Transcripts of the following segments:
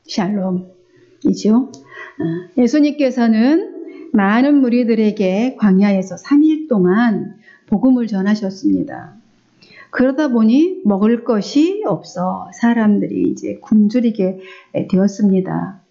샬롬이죠. 예수님께서는 많은 무리들에게 광야에서 3일 동안 복음을 전하셨습니다. 그러다 보니 먹을 것이 없어 사람들이 이제 굶주리게 되었습니다.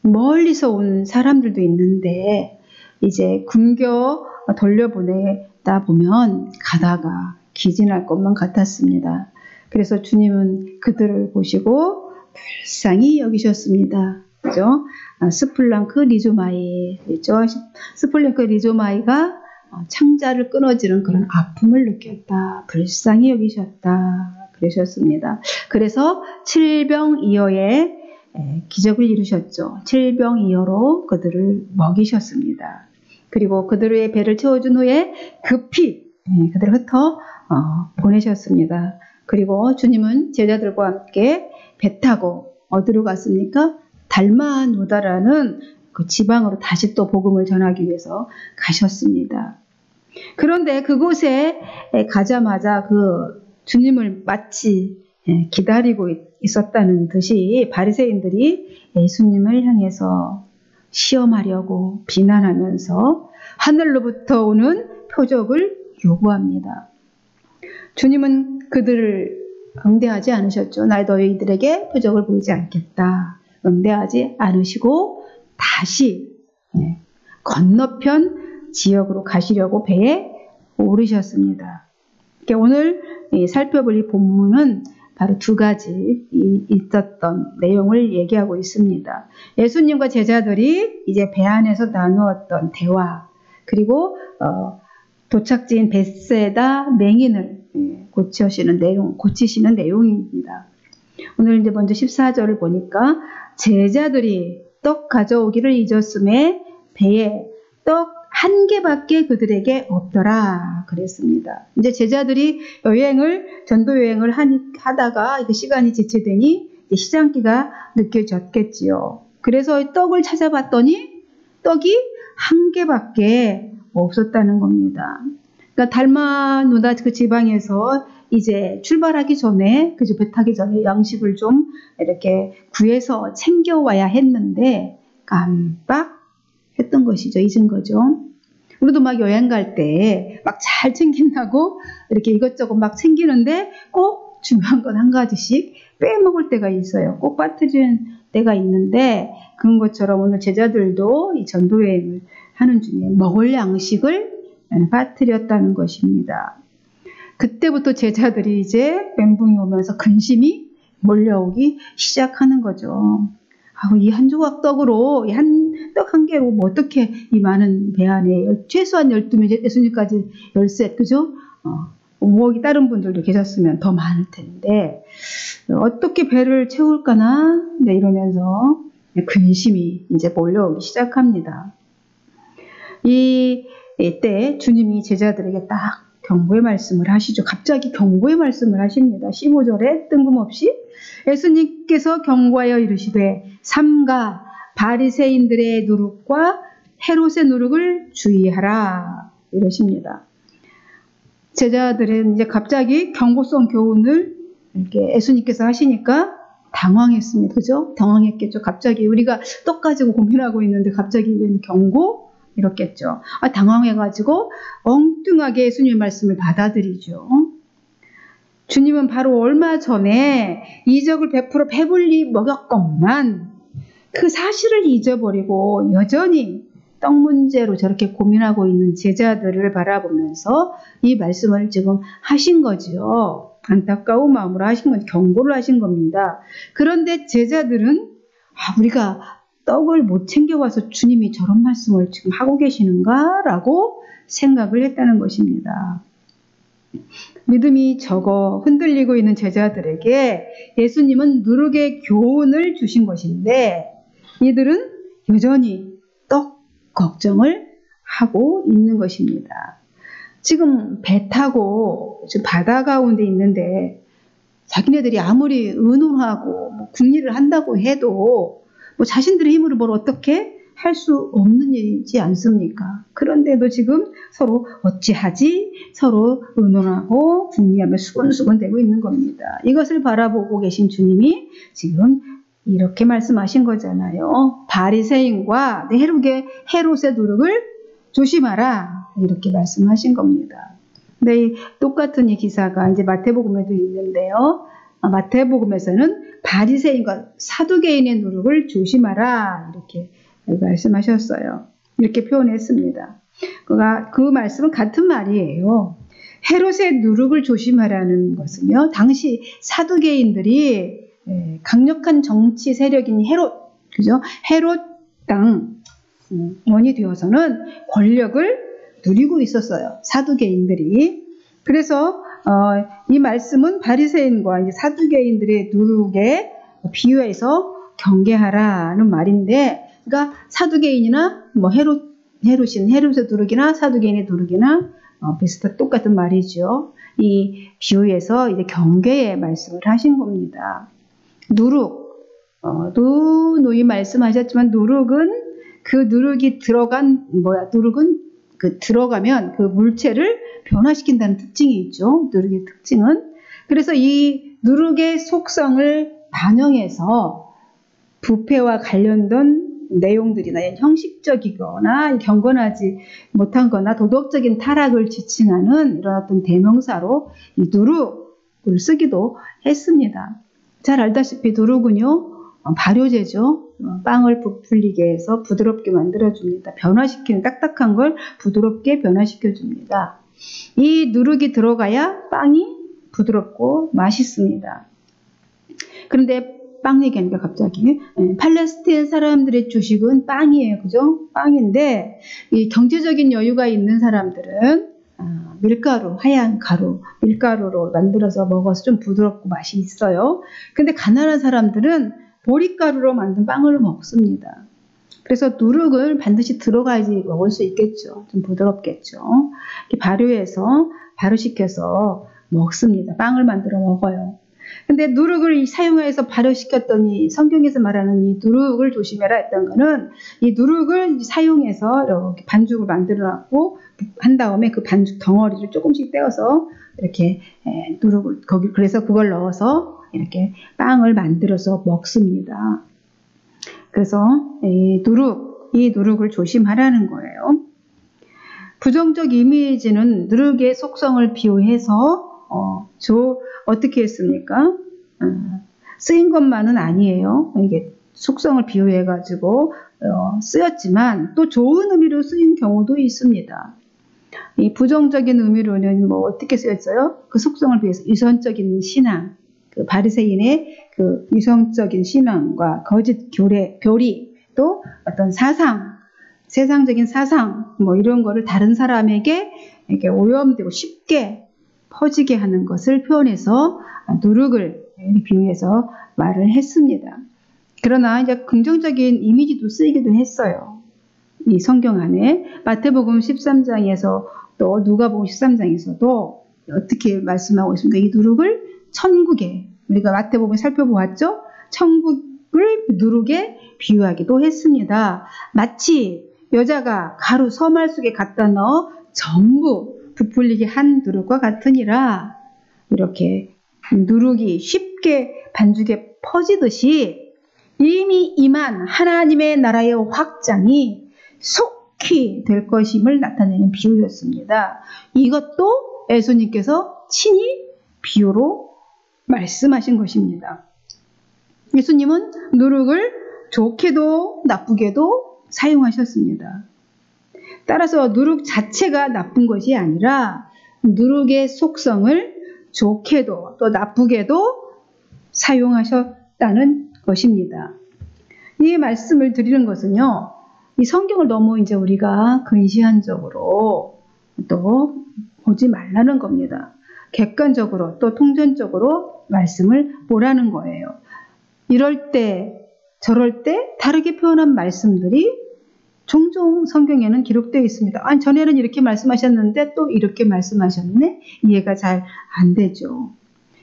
멀리서 온 사람들도 있는데 이제 굶겨 돌려보내다 보면 가다가 기진할 것만 같았습니다. 그래서 주님은 그들을 보시고 불쌍히 여기셨습니다. 그죠? 스플랑크 리조마이죠. 스플랑크 리조마이가 창자를 끊어지는 그런 아픔을 느꼈다. 불쌍히 여기셨다. 그러셨습니다. 그래서 7병2호의 기적을 이루셨죠. 7병2호로 그들을 먹이셨습니다. 그리고 그들의 배를 채워준 후에 급히 그들을 흩어 보내셨습니다. 그리고 주님은 제자들과 함께 배 타고 어디로 갔습니까? 달마누다라는 그 지방으로 다시 또 복음을 전하기 위해서 가셨습니다. 그런데 그곳에 가자마자 그 주님을 마치 기다리고 있었다는 듯이 바리새인들이 예수님을 향해서 시험하려고 비난하면서 하늘로부터 오는 표적을 요구합니다. 주님은 그들을 응대하지 않으셨죠. 나 너희들에게 표적을 보이지 않겠다. 응대하지 않으시고 다시 건너편 지역으로 가시려고 배에 오르셨습니다. 오늘 살펴볼 이 본문은 바로 두 가지 있었던 내용을 얘기하고 있습니다. 예수님과 제자들이 이제 배 안에서 나누었던 대화, 그리고 도착지인 벳세다 맹인을 고치시는 내용입니다. 오늘 이제 먼저 14절을 보니까 제자들이 떡 가져오기를 잊었음에 배에 떡 한 개밖에 그들에게 없더라 그랬습니다. 이제 제자들이 전도 여행을 하다가 시간이 지체되니 시장기가 느껴졌겠지요. 그래서 떡을 찾아봤더니 떡이 한 개밖에 없었다는 겁니다. 그러니까 달마누다 그 지방에서 이제 출발하기 전에, 그죠, 배 타기 전에 양식을 좀 이렇게 구해서 챙겨와야 했는데 깜빡 했던 것이죠. 잊은 거죠. 우리도 막 여행 갈 때 막 잘 챙긴다고 이렇게 이것저것 막 챙기는데 꼭 중요한 건 한 가지씩 빼먹을 때가 있어요. 꼭 빠뜨리는 때가 있는데, 그런 것처럼 오늘 제자들도 이 전도여행을 하는 중에 먹을 양식을 빠뜨렸다는 것입니다. 그때부터 제자들이 이제 멘붕이 오면서 근심이 몰려오기 시작하는 거죠. 이 한 조각 떡으로, 떡 한 개로 뭐 어떻게 이 많은 배 안에 최소한 12명, 예수님까지 13, 그죠? 다른 분들도 계셨으면 더 많을 텐데, 어떻게 배를 채울까나? 이러면서 근심이 이제 몰려오기 시작합니다. 이때 주님이 제자들에게 딱 경고의 말씀을 하시죠. 갑자기 경고의 말씀을 하십니다. 15절에 뜬금없이 예수님께서 경고하여 이르시되 삼가 바리새인들의 누룩과 헤롯의 누룩을 주의하라 이러십니다. 제자들은 이제 갑자기 경고성 교훈을 이렇게 예수님께서 하시니까 당황했습니다. 그죠? 당황했겠죠. 갑자기 우리가 떡 가지고 고민하고 있는데 갑자기 웬 경고? 이렇겠죠. 당황해가지고 엉뚱하게 예수님의 말씀을 받아들이죠. 주님은 바로 얼마 전에 이적을 베풀어 배불리 먹였건만 그 사실을 잊어버리고 여전히 떡 문제로 저렇게 고민하고 있는 제자들을 바라보면서 이 말씀을 지금 하신 거죠. 안타까운 마음으로 하신 건 경고를 하신 겁니다. 그런데 제자들은 우리가 떡을 못 챙겨와서 주님이 저런 말씀을 지금 하고 계시는가? 라고 생각을 했다는 것입니다. 믿음이 적어 흔들리고 있는 제자들에게 예수님은 누룩의 교훈을 주신 것인데 이들은 여전히 떡 걱정을 하고 있는 것입니다. 지금 배 타고 지금 바다 가운데 있는데 자기네들이 아무리 의논하고 궁리를 한다고 해도 자신들의 힘으로 뭘 어떻게 할 수 없는 일이지 않습니까? 그런데도 지금 서로 어찌하지? 서로 의논하고 궁리하며 수근수근 대고 있는 겁니다. 이것을 바라보고 계신 주님이 지금 이렇게 말씀하신 거잖아요. 바리새인과 헤롯의 누룩을 조심하라. 이렇게 말씀하신 겁니다. 근데 이 똑같은 이 기사가 이제 마태복음에도 있는데요. 마태복음에서는 바리새인과 사두개인의 누룩을 조심하라. 이렇게 말씀하셨어요. 이렇게 표현했습니다. 그 말씀은 같은 말이에요. 헤롯의 누룩을 조심하라는 것은요, 당시 사두개인들이 강력한 정치 세력인 그죠? 헤롯 당원이 되어서는 권력을 누리고 있었어요. 사두개인들이. 그래서 이 말씀은 바리새인과 이제 사두개인들의 누룩에 비유해서 경계하라는 말인데, 그러니까 사두개인이나 뭐 헤롯의 누룩이나 사두개인의 누룩이나 똑같은 말이죠. 이 비유에서 이제 경계의 말씀을 하신 겁니다. 누룩, 누누이 말씀하셨지만 누룩은 그 누룩이 누룩은 들어가면 그 물체를 변화시킨다는 특징이 있죠. 누룩의 특징은. 그래서 이 누룩의 속성을 반영해서 부패와 관련된 내용들이나 형식적이거나 경건하지 못한 거나 도덕적인 타락을 지칭하는 이런 어떤 대명사로 이 누룩을 쓰기도 했습니다. 잘 알다시피 누룩은요, 발효제죠. 빵을 부풀리게 해서 부드럽게 만들어줍니다. 변화시키는 딱딱한 걸 부드럽게 변화시켜줍니다. 이 누룩이 들어가야 빵이 부드럽고 맛있습니다. 그런데 빵 얘기하니까 갑자기 팔레스타인 사람들의 주식은 빵이에요. 그죠? 빵인데 이 경제적인 여유가 있는 사람들은 밀가루, 하얀 가루, 밀가루로 만들어서 먹어서 좀 부드럽고 맛이 있어요. 근데 가난한 사람들은 보리가루로 만든 빵을 먹습니다. 그래서 누룩을 반드시 들어가야지 먹을 수 있겠죠. 좀 부드럽겠죠. 이렇게 발효시켜서 먹습니다. 빵을 만들어 먹어요. 근데 누룩을 사용해서 발효시켰더니 성경에서 말하는 이 누룩을 조심해라 했던 거는 이 누룩을 사용해서 이렇게 반죽을 만들어 놨고 한 다음에 그 반죽 덩어리를 조금씩 떼어서 이렇게 누룩을 그래서 그걸 넣어서 이렇게 빵을 만들어서 먹습니다. 그래서 이 누룩을 조심하라는 거예요. 부정적 이미지는 누룩의 속성을 비유해서 어떻게 했습니까? 쓰인 것만은 아니에요. 이게 속성을 비유해가지고 쓰였지만 또 좋은 의미로 쓰인 경우도 있습니다. 이 부정적인 의미로는 뭐 어떻게 쓰였어요? 그 속성을 비해서 유선적인 신앙, 그 바리새인의 그 유성적인 신앙과 거짓 교리, 또 어떤 세상적인 사상, 뭐 이런 거를 다른 사람에게 이렇게 오염되고 쉽게 퍼지게 하는 것을 표현해서 누룩을 비유해서 말을 했습니다. 그러나 이제 긍정적인 이미지도 쓰이기도 했어요. 이 성경 안에 마태복음 13장에서 또 누가복음 13장에서도 어떻게 말씀하고 있습니까? 이 누룩을 천국에, 우리가 마태복음 살펴보았죠? 천국을 누룩에 비유하기도 했습니다. 마치 여자가 가루 서말 속에 갖다 넣어 전부 부풀리게 한 누룩과 같으니라. 이렇게 누룩이 쉽게 반죽에 퍼지듯이 이미 임한 하나님의 나라의 확장이 속히 될 것임을 나타내는 비유였습니다. 이것도 예수님께서 친히 비유로 말씀하신 것입니다. 예수님은 누룩을 좋게도 나쁘게도 사용하셨습니다. 따라서 누룩 자체가 나쁜 것이 아니라 누룩의 속성을 좋게도 또 나쁘게도 사용하셨다는 것입니다. 이 말씀을 드리는 것은요, 이 성경을 너무 이제 우리가 근시안적으로 또 보지 말라는 겁니다. 객관적으로 또 통전적으로 말씀을 보라는 거예요. 이럴 때 저럴 때 다르게 표현한 말씀들이 종종 성경에는 기록되어 있습니다. 아니, 전에는 이렇게 말씀하셨는데 또 이렇게 말씀하셨네? 이해가 잘 안 되죠.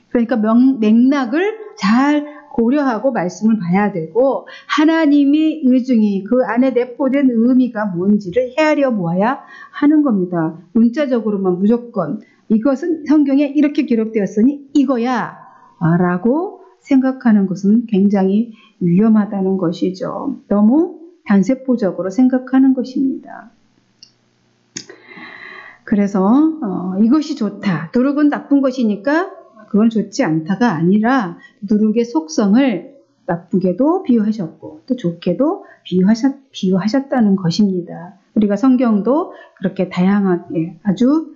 그러니까 맥락을 잘 고려하고 말씀을 봐야 되고 하나님의 의중이 그 안에 내포된 의미가 뭔지를 헤아려 보아야 하는 겁니다. 문자적으로만 무조건 이것은 성경에 이렇게 기록되었으니 이거야 라고 생각하는 것은 굉장히 위험하다는 것이죠. 너무 단세포적으로 생각하는 것입니다. 그래서 이것이 좋다. 누룩은 나쁜 것이니까 그건 좋지 않다가 아니라 누룩의 속성을 나쁘게도 비유하셨고 또 좋게도 비유하셨다는 것입니다. 우리가 성경도 그렇게 다양하게 아주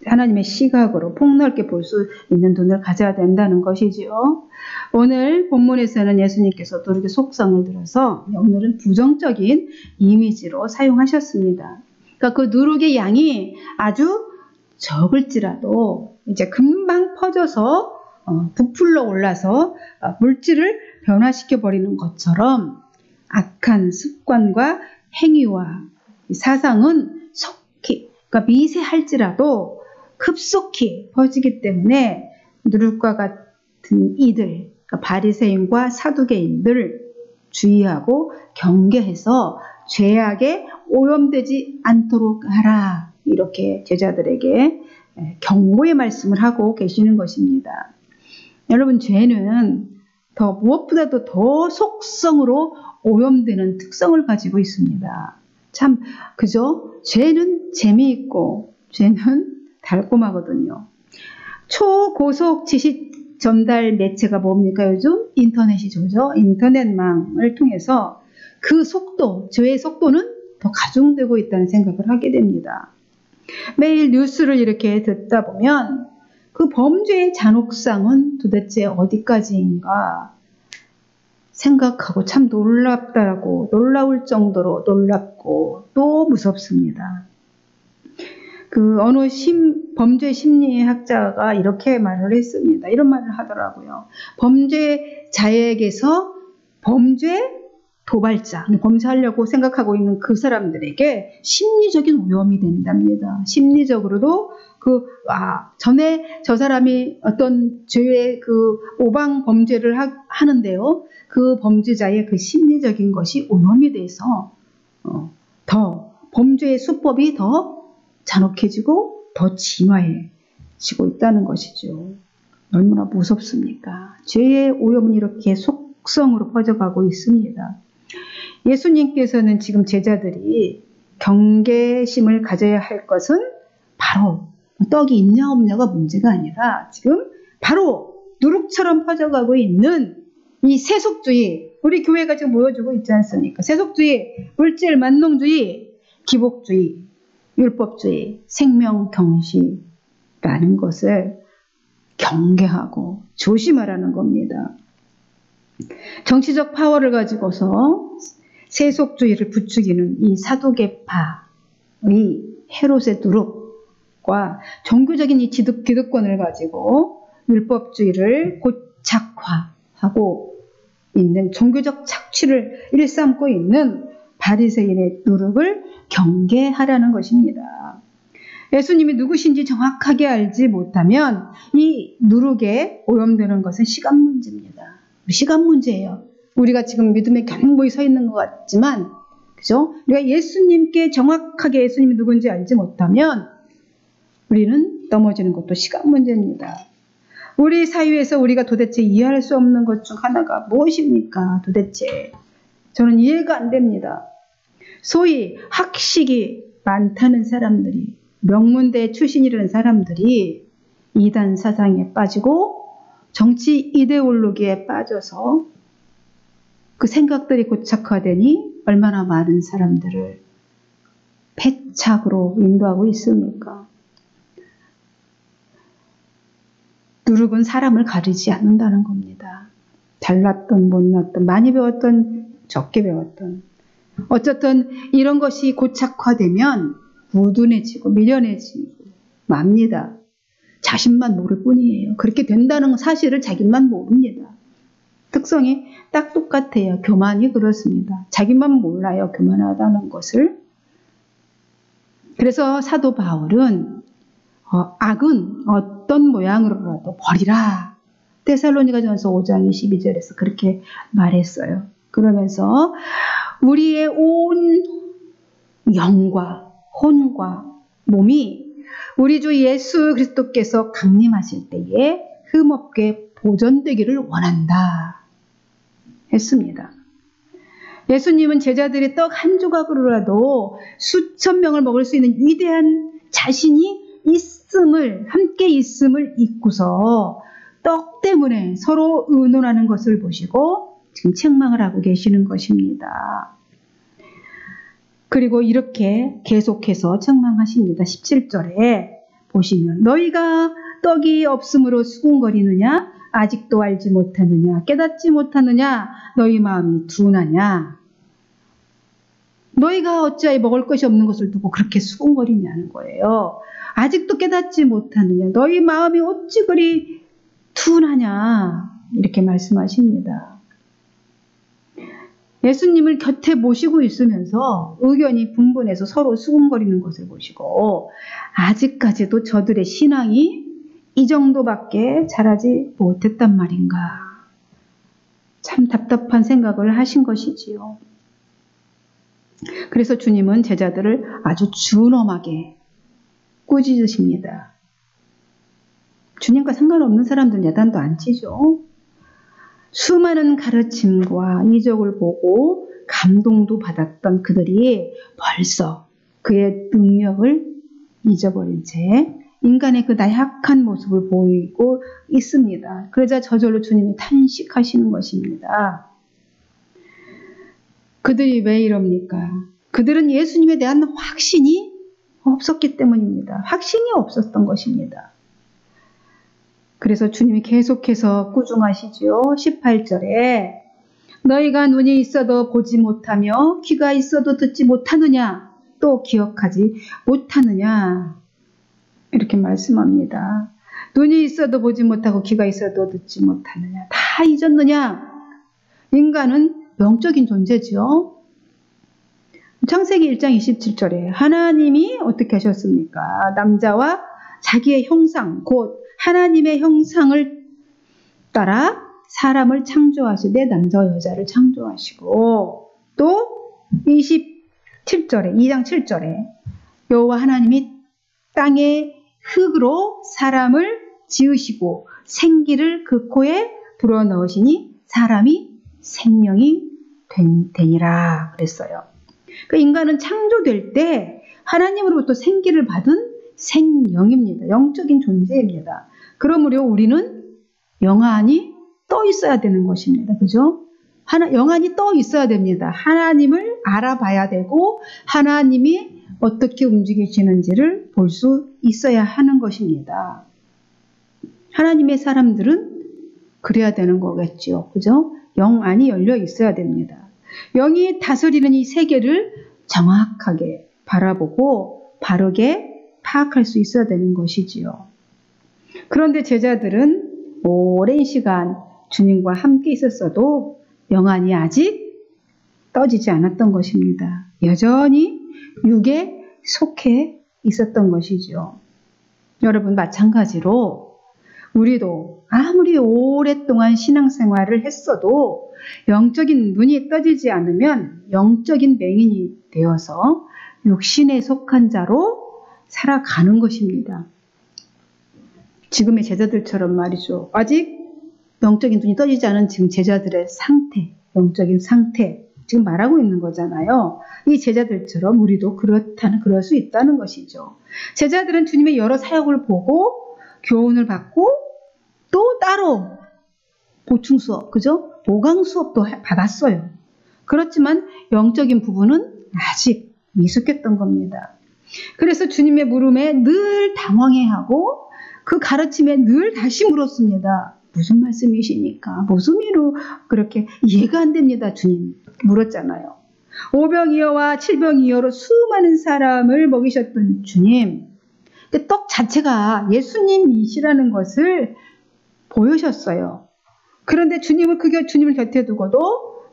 하나님의 시각으로 폭넓게 볼 수 있는 눈을 가져야 된다는 것이지요. 오늘 본문에서는 예수님께서 누룩의 속성을 들어서 오늘은 부정적인 이미지로 사용하셨습니다. 그러니까 그 누룩의 양이 아주 적을지라도 이제 금방 퍼져서 부풀러 올라서 물질을 변화시켜 버리는 것처럼 악한 습관과 행위와 사상은 속히, 그러니까 미세할지라도 급속히 퍼지기 때문에 누룩과 같은 이들, 그러니까 바리새인과 사두개인들 주의하고 경계해서 죄악에 오염되지 않도록 하라. 이렇게 제자들에게 경고의 말씀을 하고 계시는 것입니다. 여러분, 죄는 더 무엇보다도 더 속성으로 오염되는 특성을 가지고 있습니다. 참 그죠? 죄는 재미있고 죄는 달콤하거든요. 초고속 지식 전달 매체가 뭡니까 요즘? 인터넷이죠. 인터넷망을 통해서 그 속도, 죄의 속도는 더 가중되고 있다는 생각을 하게 됩니다. 매일 뉴스를 이렇게 듣다 보면 그 범죄의 잔혹성은 도대체 어디까지인가 생각하고 참 놀랍다고 놀라울 정도로 놀랍고 또 무섭습니다. 그 어느 범죄 심리학자가 이렇게 말을 했습니다. 이런 말을 하더라고요. 범죄자에게서 범죄 도발자, 범죄하려고 생각하고 있는 그 사람들에게 심리적인 오염이 된답니다. 심리적으로도 전에 저 사람이 어떤 죄의 그 오방 범죄를 하는데요. 그 범죄자의 그 심리적인 것이 오염이 돼서 더 범죄의 수법이 더 잔혹해지고 더 진화해지고 있다는 것이죠. 얼마나 무섭습니까? 죄의 오염은 이렇게 속성으로 퍼져가고 있습니다. 예수님께서는 지금 제자들이 경계심을 가져야 할 것은 바로 떡이 있냐 없냐가 문제가 아니라 지금 바로 누룩처럼 퍼져가고 있는 이 세속주의, 우리 교회가 지금 보여주고 있지 않습니까? 세속주의, 물질 만능주의, 기복주의, 율법주의, 생명경시라는 것을 경계하고 조심하라는 겁니다. 정치적 파워를 가지고서 세속주의를 부추기는 이 사두개파의 헤롯의 누룩과 종교적인 이 기득권을 가지고 율법주의를 고착화하고 있는 종교적 착취를 일삼고 있는 바리새인의 누룩을 경계하라는 것입니다. 예수님이 누구신지 정확하게 알지 못하면 이 누룩에 오염되는 것은 시간 문제입니다. 시간 문제예요. 우리가 지금 믿음의 견고히 서 있는 것 같지만, 그죠? 우리가 예수님께 정확하게 예수님이 누군지 알지 못하면 우리는 넘어지는 것도 시간 문제입니다. 우리 사회에서 우리가 도대체 이해할 수 없는 것 중 하나가 무엇입니까? 도대체 저는 이해가 안 됩니다. 소위 학식이 많다는 사람들이, 명문대 출신이라는 사람들이 이단 사상에 빠지고 정치 이데올로기에 빠져서 그 생각들이 고착화되니 얼마나 많은 사람들을 패착으로 인도하고 있습니까? 누룩은 사람을 가리지 않는다는 겁니다. 잘났던 못났던, 많이 배웠던 적게 배웠던, 어쨌든 이런 것이 고착화되면 우둔해지고 미련해지고 맙니다. 자신만 모를 뿐이에요. 그렇게 된다는 사실을 자기만 모릅니다. 특성이 딱 똑같아요. 교만이 그렇습니다. 자기만 몰라요. 교만하다는 것을. 그래서 사도 바울은 악은 어떤 모양으로라도 버리라. 데살로니가전서 5장 22절에서 그렇게 말했어요. 그러면서 우리의 온 영과 혼과 몸이 우리 주 예수 그리스도께서 강림하실 때에 흠없게 보존되기를 원한다 했습니다. 예수님은 제자들이 떡 한 조각으로라도 수천 명을 먹을 수 있는 위대한 자신이 있음을, 함께 있음을 잊고서 떡 때문에 서로 의논하는 것을 보시고 지금 책망을 하고 계시는 것입니다. 그리고 이렇게 계속해서 책망하십니다. 17절에 보시면 너희가 떡이 없으므로 수군거리느냐? 아직도 알지 못하느냐? 깨닫지 못하느냐? 너희 마음이 둔하냐? 너희가 어찌하여 먹을 것이 없는 것을 두고 그렇게 수군거리냐는 거예요. 아직도 깨닫지 못하느냐? 너희 마음이 어찌 그리 둔하냐? 이렇게 말씀하십니다. 예수님을 곁에 모시고 있으면서 의견이 분분해서 서로 수군거리는 것을 보시고 아직까지도 저들의 신앙이 이 정도밖에 자라지 못했단 말인가. 참 답답한 생각을 하신 것이지요. 그래서 주님은 제자들을 아주 준엄하게 꾸짖으십니다. 주님과 상관없는 사람들은 야단도 안 치죠. 수많은 가르침과 이적을 보고 감동도 받았던 그들이 벌써 그의 능력을 잊어버린 채 인간의 그 나약한 모습을 보이고 있습니다. 그러자 저절로 주님이 탄식하시는 것입니다. 그들이 왜 이럽니까? 그들은 예수님에 대한 확신이 없었기 때문입니다. 확신이 없었던 것입니다. 그래서 주님이 계속해서 꾸중하시죠. 18절에 너희가 눈이 있어도 보지 못하며 귀가 있어도 듣지 못하느냐? 또 기억하지 못하느냐? 이렇게 말씀합니다. 눈이 있어도 보지 못하고 귀가 있어도 듣지 못하느냐? 다 잊었느냐? 인간은 영적인 존재죠. 창세기 1장 27절에 하나님이 어떻게 하셨습니까? 남자와 자기의 형상, 곧 하나님의 형상을 따라 사람을 창조하시되 남자와 여자를 창조하시고 또 27절에 2장 7절에 여호와 하나님이 땅의 흙으로 사람을 지으시고 생기를 그 코에 불어넣으시니 사람이 생명이 되니라 그랬어요. 그 인간은 창조될 때 하나님으로부터 생기를 받은 생명입니다. 영적인 존재입니다. 그러므로 우리는 영안이 떠 있어야 되는 것입니다. 그죠? 영안이 떠 있어야 됩니다. 하나님을 알아봐야 되고 하나님이 어떻게 움직이시는지를 볼 수 있어야 하는 것입니다. 하나님의 사람들은 그래야 되는 거겠죠. 그죠? 영안이 열려 있어야 됩니다. 영이 다스리는 이 세계를 정확하게 바라보고 바르게 파악할 수 있어야 되는 것이지요. 그런데 제자들은 오랜 시간 주님과 함께 있었어도 영안이 아직 떠지지 않았던 것입니다. 여전히 육에 속해 있었던 것이죠. 여러분 마찬가지로 우리도 아무리 오랫동안 신앙생활을 했어도 영적인 눈이 떠지지 않으면 영적인 맹인이 되어서 육신에 속한 자로 살아가는 것입니다. 지금의 제자들처럼 말이죠. 아직 영적인 눈이 떠지지 않은 지금 제자들의 상태, 영적인 상태 지금 말하고 있는 거잖아요. 이 제자들처럼 우리도 그럴 수 있다는 것이죠. 제자들은 주님의 여러 사역을 보고 교훈을 받고 또 따로 보충 수업, 그죠? 보강 수업도 받았어요. 그렇지만 영적인 부분은 아직 미숙했던 겁니다. 그래서 주님의 물음에 늘 당황해하고 그 가르침에 늘 다시 물었습니다. 무슨 말씀이시니까? 무슨 의미로 그렇게 이해가 안 됩니다. 주님 물었잖아요. 5병이어와 7병이어로 수많은 사람을 먹이셨던 주님. 떡 자체가 예수님이시라는 것을 보여셨어요. 그런데 주님을 주님을 곁에 두고도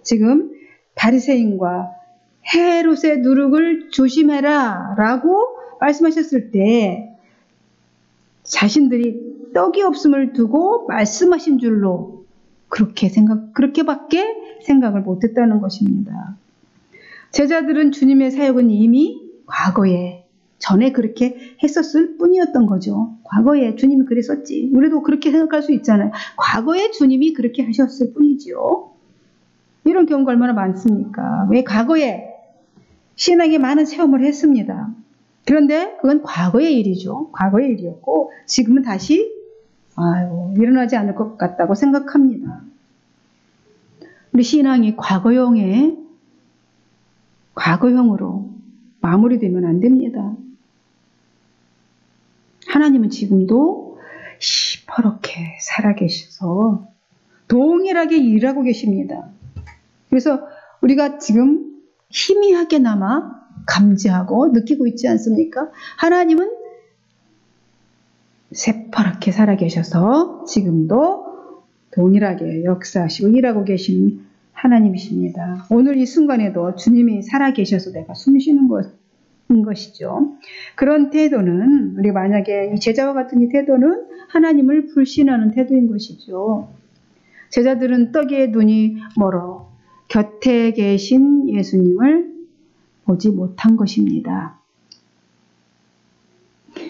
지금 바리새인과 헤롯의 누룩을 조심해라 라고 말씀하셨을 때 자신들이 떡이 없음을 두고 말씀하신 줄로 그렇게밖에 생각을 못했다는 것입니다. 제자들은 주님의 사역은 이미 과거에 전에 그렇게 했었을 뿐이었던 거죠. 과거에 주님이 그랬었지. 우리도 그렇게 생각할 수 있잖아요. 과거에 주님이 그렇게 하셨을 뿐이지요. 이런 경우가 얼마나 많습니까? 왜 과거에 신앙에 많은 체험을 했습니다. 그런데 그건 과거의 일이죠. 과거의 일이었고 지금은 다시 일어나지 않을 것 같다고 생각합니다. 우리 신앙이 과거형으로 마무리되면 안 됩니다. 하나님은 지금도 시퍼렇게 살아계셔서 동일하게 일하고 계십니다. 그래서 우리가 지금 희미하게나마 감지하고 느끼고 있지 않습니까? 하나님은 새파랗게 살아계셔서 지금도 동일하게 역사하시고 일하고 계신 하나님이십니다. 오늘 이 순간에도 주님이 살아계셔서 내가 숨쉬는 것이죠. 그런 태도는 우리 만약에 이 제자와 같은 이 태도는 하나님을 불신하는 태도인 것이죠. 제자들은 떡에 눈이 멀어 곁에 계신 예수님을 보지 못한 것입니다.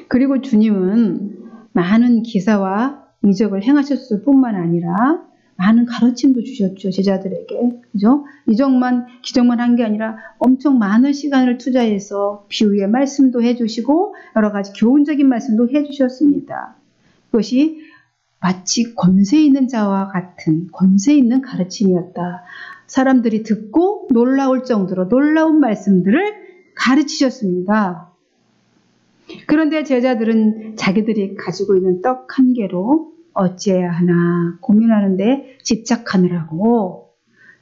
그리고 주님은 많은 기사와 이적을 행하셨을 뿐만 아니라 많은 가르침도 주셨죠. 제자들에게. 그죠? 기적만 한 게 아니라 엄청 많은 시간을 투자해서 비유의 말씀도 해주시고 여러 가지 교훈적인 말씀도 해주셨습니다. 그것이 마치 권세 있는 자와 같은 권세 있는 가르침이었다. 사람들이 듣고 놀라울 정도로 놀라운 말씀들을 가르치셨습니다. 그런데 제자들은 자기들이 가지고 있는 떡 한 개로 어찌해야 하나 고민하는데 집착하느라고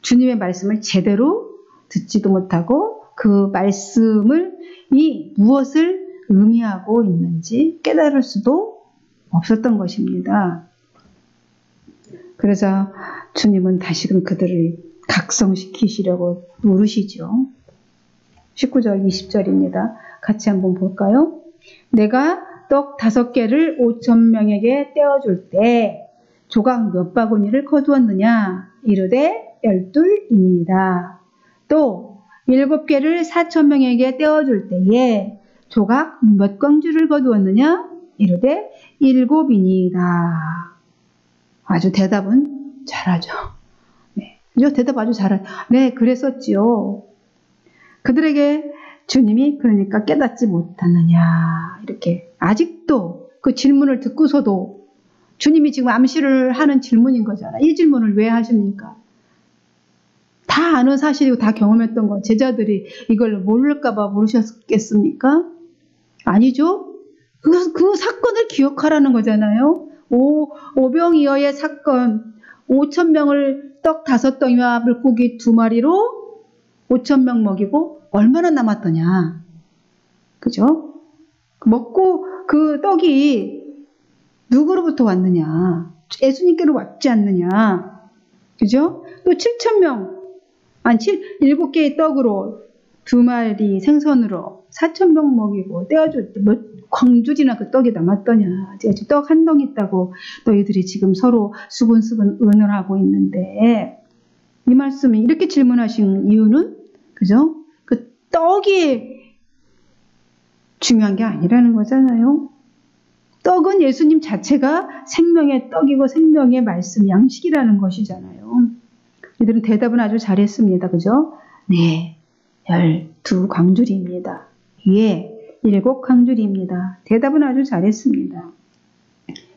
주님의 말씀을 제대로 듣지도 못하고 그 말씀이 무엇을 의미하고 있는지 깨달을 수도 없었던 것입니다. 그래서 주님은 다시금 그들을 각성시키시려고 누르시죠. 19절 20절입니다. 같이 한번 볼까요? 내가 떡 5개를 5,000명에게 떼어줄 때 조각 몇 바구니를 거두었느냐? 이르되 12이니이다. 또 7개를 4,000명에게 떼어줄 때에 조각 몇 광주를 거두었느냐? 이르되 7이니이다. 아주 대답은 잘하죠. 네, 대답 아주 잘하죠. 네, 그랬었지요. 그들에게 주님이 그러니까 깨닫지 못하느냐 이렇게 아직도 그 질문을 듣고서도 주님이 지금 암시를 하는 질문인 거잖아요. 이 질문을 왜 하십니까? 다 아는 사실이고 다 경험했던 거 제자들이 이걸 모를까 봐 물으셨겠습니까? 아니죠. 그 사건을 기억하라는 거잖아요. 오병이어의 사건 5,000명을 떡 5덩이와 물고기 2마리로 5,000명 먹이고 얼마나 남았더냐. 그죠? 먹고 그 떡이 누구로부터 왔느냐. 예수님께로 왔지 않느냐. 그죠? 또 7,000명, 7개의 떡으로 2마리 생선으로 4,000명 먹이고 떼어줄 때 몇 광주리나 그 떡이 남았더냐. 떡 한 덩이 있다고 너희들이 지금 서로 수근수근 은을 하고 있는데 이 말씀이 이렇게 질문하신 이유는 그죠? 그 떡이 중요한 게 아니라는 거잖아요. 떡은 예수님 자체가 생명의 떡이고 생명의 말씀, 양식이라는 것이잖아요. 이들은 대답은 아주 잘했습니다. 그죠? 네, 12광주리입니다. 예, 7광주리입니다. 대답은 아주 잘했습니다.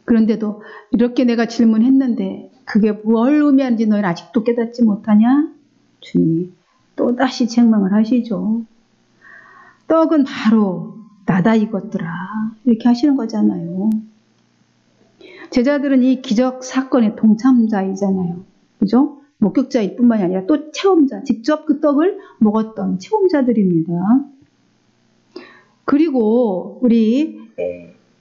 그런데도 이렇게 내가 질문했는데 그게 뭘 의미하는지 너희는 아직도 깨닫지 못하냐? 주님이 또다시 책망을 하시죠. 떡은 바로 나다 이것들아. 이렇게 하시는 거잖아요. 제자들은 이 기적 사건의 동참자이잖아요. 그죠? 목격자일 뿐만이 아니라 또 체험자, 직접 그 떡을 먹었던 체험자들입니다. 그리고 우리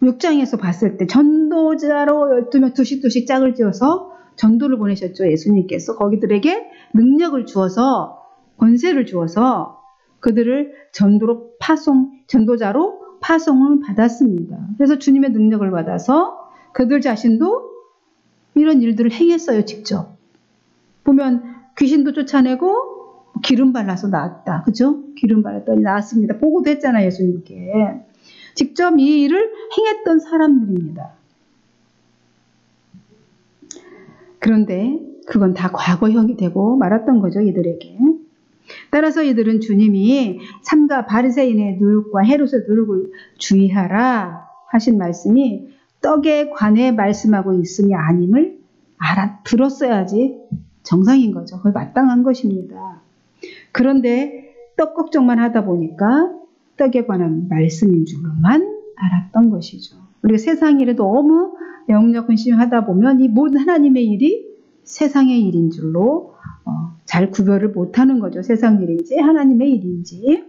6장에서 봤을 때 전도자로 12명 두씩 짝을 지어서 전도를 보내셨죠. 예수님께서 거기들에게 능력을 주어서 권세를 주어서 그들을 전도자로 파송을 받았습니다. 그래서 주님의 능력을 받아서 그들 자신도 이런 일들을 행했어요. 직접. 보면 귀신도 쫓아내고 기름 발라서 나았다. 그죠? 기름 발랐더니 나았습니다. 보고도 했잖아요. 예수님께. 직접 이 일을 행했던 사람들입니다. 그런데 그건 다 과거형이 되고 말았던 거죠, 이들에게. 따라서 이들은 주님이 삼가 바리새인의 누룩과 헤롯의 누룩을 주의하라 하신 말씀이 떡에 관해 말씀하고 있음이 아님을 들었어야지 정상인 거죠. 그게 마땅한 것입니다. 그런데 떡 걱정만 하다 보니까 떡에 관한 말씀인 줄로만 알았던 것이죠. 우리가 세상 일에 너무 영역 근심하다 보면 이 모든 하나님의 일이 세상의 일인 줄로 잘 구별을 못하는 거죠. 세상 일인지 하나님의 일인지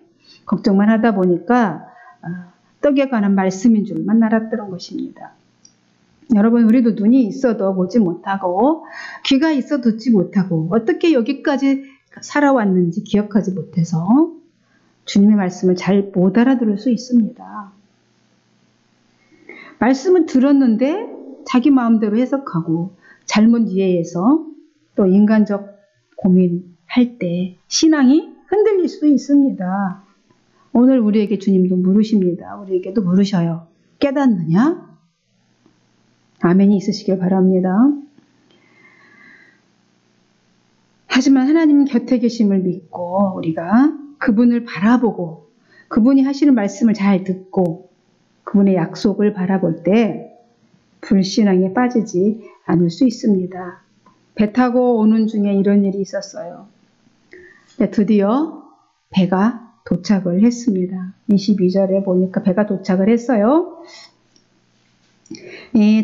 걱정만 하다 보니까 떡에 관한 말씀인 줄만 알았던 것입니다. 여러분, 우리도 눈이 있어도 보지 못하고 귀가 있어 듣지 못하고 어떻게 여기까지 살아왔는지 기억하지 못해서 주님의 말씀을 잘 못 알아들을 수 있습니다. 말씀은 들었는데 자기 마음대로 해석하고 잘못 이해해서 또 인간적 고민할 때 신앙이 흔들릴 수도 있습니다. 오늘 우리에게 주님도 물으십니다. 우리에게도 물으셔요. 깨닫느냐? 아멘이 있으시길 바랍니다. 하지만 하나님 곁에 계심을 믿고 우리가 그분을 바라보고 그분이 하시는 말씀을 잘 듣고 그분의 약속을 바라볼 때 불신앙에 빠지지 않을 수 있습니다. 배 타고 오는 중에 이런 일이 있었어요. 드디어 배가 도착을 했습니다. 22절에 보니까 배가 도착을 했어요.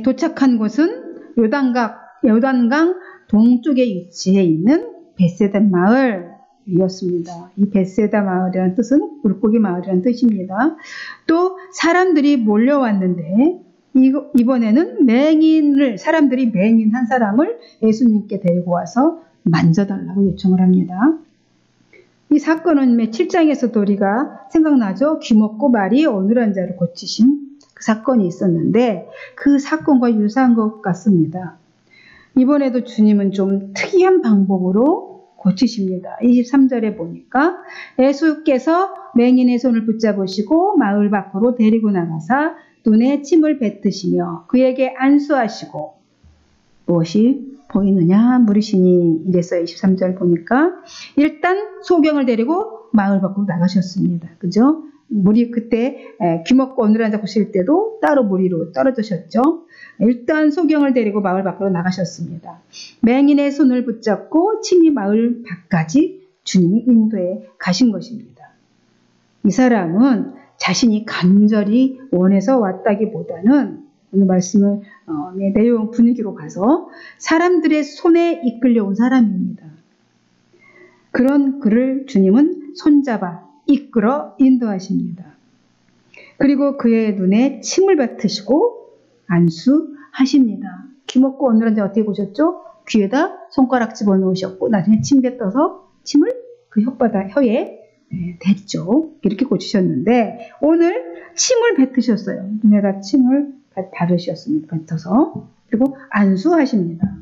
도착한 곳은 요단강 동쪽에 위치해 있는 벳세다 마을이었습니다. 이 벳세다 마을이라는 뜻은 물고기 마을이라는 뜻입니다. 또 사람들이 몰려왔는데 이번에는 사람들이 맹인 한 사람을 예수님께 데리고 와서 만져달라고 요청을 합니다. 이 사건은 7장에서도 우리가 생각나죠? 귀먹고 말이 어눌한 자를 고치신 그 사건이 있었는데 그 사건과 유사한 것 같습니다. 이번에도 주님은 좀 특이한 방법으로 고치십니다. 23절에 보니까 예수께서 맹인의 손을 붙잡으시고 마을 밖으로 데리고 나가사 눈에 침을 뱉으시며 그에게 안수하시고 무엇이 보이느냐 물으시니 이랬어요. 23절 보니까 일단 소경을 데리고 마을 밖으로 나가셨습니다. 그죠? 물이 그때 귀먹고 어눌한 자 고칠 때도 따로 물 위로 떨어지셨죠. 일단 소경을 데리고 마을 밖으로 나가셨습니다. 맹인의 손을 붙잡고 친히 마을 밖까지 주님이 인도해 가신 것입니다. 이 사람은 자신이 간절히 원해서 왔다기보다는 오늘 말씀의 내용 분위기로 가서 사람들의 손에 이끌려온 사람입니다. 그런 그를 주님은 손잡아 이끌어 인도하십니다. 그리고 그의 눈에 침을 뱉으시고 안수하십니다. 귀먹고 어눌한 자 어떻게 보셨죠? 귀에다 손가락 집어넣으셨고 나중에 침 뱉어서 침을 그 혀에 댔죠. 이렇게 고치셨는데 오늘 침을 뱉으셨어요. 눈에다 침을 바르셨습니다. 뱉어서. 그리고 안수하십니다.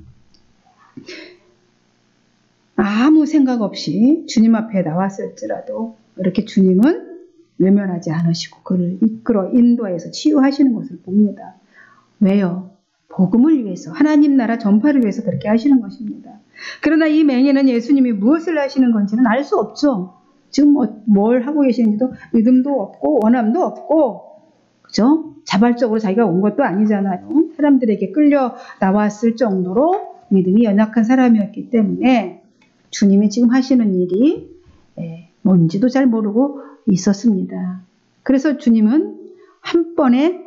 아무 생각 없이 주님 앞에 나왔을지라도 이렇게 주님은 외면하지 않으시고 그를 이끌어 인도해서 치유하시는 것을 봅니다. 왜요? 복음을 위해서, 하나님 나라 전파를 위해서 그렇게 하시는 것입니다. 그러나 이 맹인은 예수님이 무엇을 하시는 건지는 알 수 없죠. 지금 뭘 하고 계시는지도 믿음도 없고 원함도 없고, 그죠? 자발적으로 자기가 온 것도 아니잖아요. 사람들에게 끌려 나왔을 정도로 믿음이 연약한 사람이었기 때문에 주님이 지금 하시는 일이 뭔지도 잘 모르고 있었습니다. 그래서 주님은 한 번에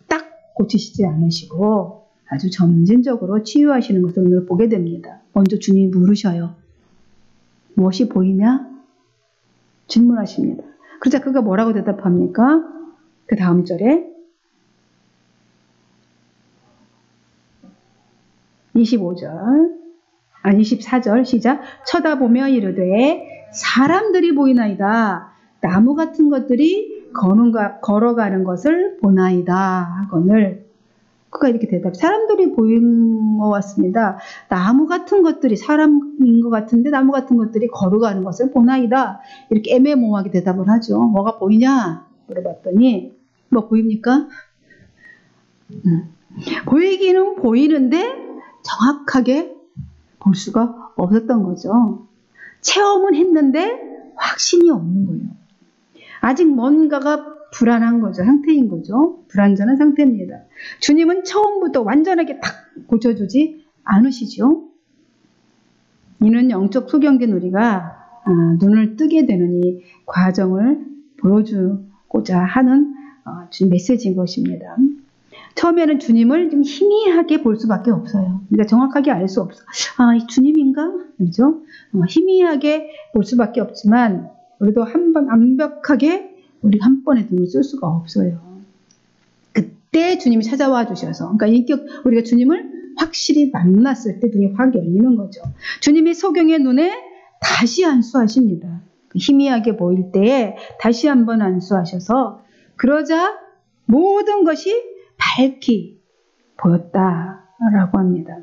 딱 고치시지 않으시고 아주 점진적으로 치유하시는 것을 오늘 보게 됩니다. 먼저 주님이 물으셔요. 무엇이 보이냐? 질문하십니다. 그러자 그가 뭐라고 대답합니까? 그 다음 절에 24절 시작. 쳐다보며 이르되 사람들이 보이나이다. 나무 같은 것들이 걸어가는 것을 보나이다 하거늘 그가 이렇게 사람들이 보인 것 같습니다. 나무 같은 것들이 사람인 것 같은데 나무 같은 것들이 걸어가는 것을 보나이다. 이렇게 애매모호하게 대답을 하죠. 뭐가 보이냐? 물어봤더니 뭐 보입니까? 보이기는 보이는데 정확하게 볼 수가 없었던 거죠. 체험은 했는데 확신이 없는 거예요. 아직 뭔가가 불안한 거죠. 상태인 거죠. 불완전한 상태입니다. 주님은 처음부터 완전하게 딱 고쳐주지 않으시죠. 이는 영적 소경된 우리가 눈을 뜨게 되는 이 과정을 보여주고자 하는 주님 메시지인 것입니다. 처음에는 주님을 좀 희미하게 볼 수밖에 없어요. 우리가 정확하게 알 수 없어. 이 주님인가? 그렇죠? 희미하게 볼 수밖에 없지만 우리도 한번 완벽하게 우리가 한 번에 눈을 쓸 수가 없어요. 그때 주님이 찾아와 주셔서, 그러니까 인격 우리가 주님을 확실히 만났을 때 눈이 확 열리는 거죠. 주님이 소경의 눈에 다시 안수하십니다. 희미하게 보일 때에 다시 한번 안수하셔서 그러자 모든 것이 밝히 보였다라고 합니다.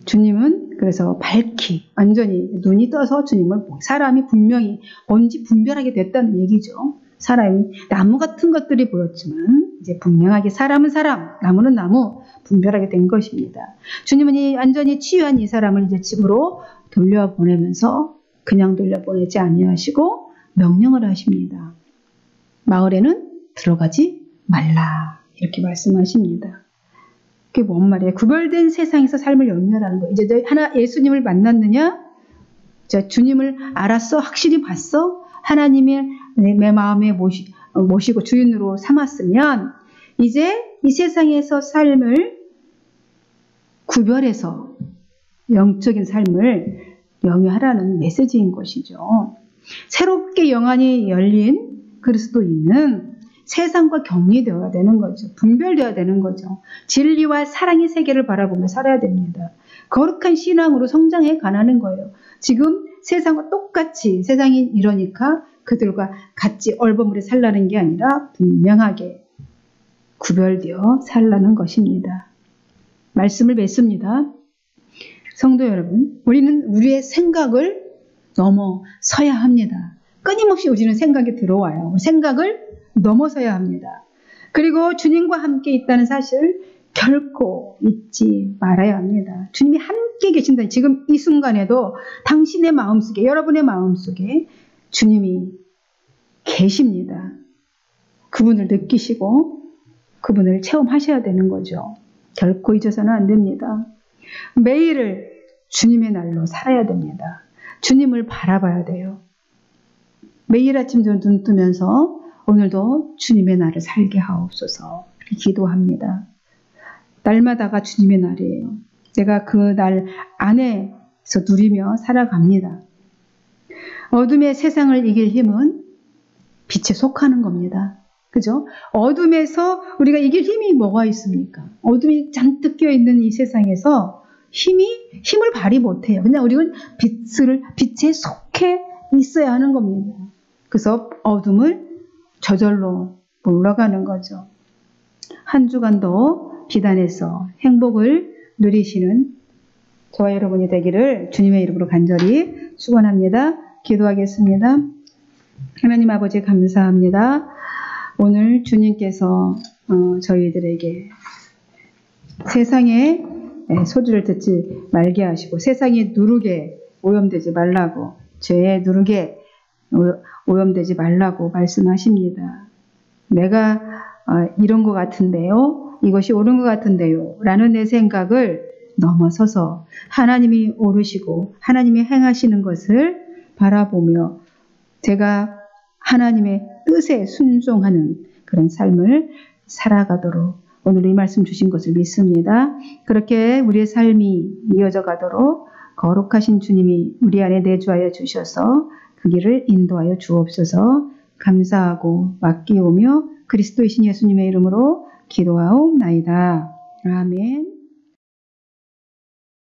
주님은 그래서 밝히 완전히 눈이 떠서 주님을 보고 사람이 분명히 뭔지 분별하게 됐다는 얘기죠. 사람이 나무 같은 것들이 보였지만 이제 분명하게 사람은 사람, 나무는 나무 분별하게 된 것입니다. 주님은 이 완전히 치유한 이 사람을 이제 집으로 돌려보내면서 그냥 돌려보내지 아니하시고 명령을 하십니다. 마을에는 들어가지 말라 이렇게 말씀하십니다. 그게 뭔 말이에요? 구별된 세상에서 삶을 영위하라는 거예요. 이제 너 하나 예수님을 만났느냐? 자, 주님을 알았어? 확실히 봤어? 하나님의 내 마음에 모시고 주인으로 삼았으면 이제 이 세상에서 삶을 구별해서 영적인 삶을 영위하라는 메시지인 것이죠. 새롭게 영안이 열린 그리스도인은 세상과 격리되어야 되는 거죠. 분별되어야 되는 거죠. 진리와 사랑의 세계를 바라보며 살아야 됩니다. 거룩한 신앙으로 성장해 가는 거예요. 지금 세상과 똑같이 세상이 이러니까 그들과 같이 얼버무려 살라는 게 아니라 분명하게 구별되어 살라는 것입니다. 말씀을 맺습니다. 성도 여러분, 우리는 우리의 생각을 넘어서야 합니다. 끊임없이 우리는 생각이 들어와요. 생각을 넘어서야 합니다. 그리고 주님과 함께 있다는 사실 결코 잊지 말아야 합니다. 주님이 함께 계신다. 지금 이 순간에도 당신의 마음속에, 여러분의 마음속에 주님이 계십니다. 그분을 느끼시고 그분을 체험하셔야 되는 거죠. 결코 잊어서는 안 됩니다. 매일을 주님의 날로 살아야 됩니다. 주님을 바라봐야 돼요. 매일 아침 저 눈 뜨면서 오늘도 주님의 날을 살게 하옵소서 이렇게 기도합니다. 날마다가 주님의 날이에요. 내가 그 날 안에서 누리며 살아갑니다. 어둠의 세상을 이길 힘은 빛에 속하는 겁니다. 그죠? 어둠에서 우리가 이길 힘이 뭐가 있습니까? 어둠이 잔뜩 껴있는 이 세상에서 힘을 발휘 못해요. 그냥 우리는 빛에 속해 있어야 하는 겁니다. 그래서 어둠을 저절로 물러가는 거죠. 한 주간도 비단에서 행복을 누리시는 저와 여러분이 되기를 주님의 이름으로 간절히 축원합니다. 기도하겠습니다. 하나님 아버지 감사합니다. 오늘 주님께서 저희들에게 세상의 소리를 듣지 말게 하시고 세상에 누르게 오염되지 말라고 죄에 누르게 오염되지 말라고 말씀하십니다. 내가 이런 것 같은데요. 이것이 옳은 것 같은데요. 라는 내 생각을 넘어서서 하나님이 오르시고 하나님이 행하시는 것을 바라보며 제가 하나님의 뜻에 순종하는 그런 삶을 살아가도록 오늘 이 말씀 주신 것을 믿습니다. 그렇게 우리의 삶이 이어져 가도록 거룩하신 주님이 우리 안에 내주하여 주셔서 그 길을 인도하여 주옵소서. 감사하고 맡기오며 그리스도이신 예수님의 이름으로 기도하옵나이다. 아멘.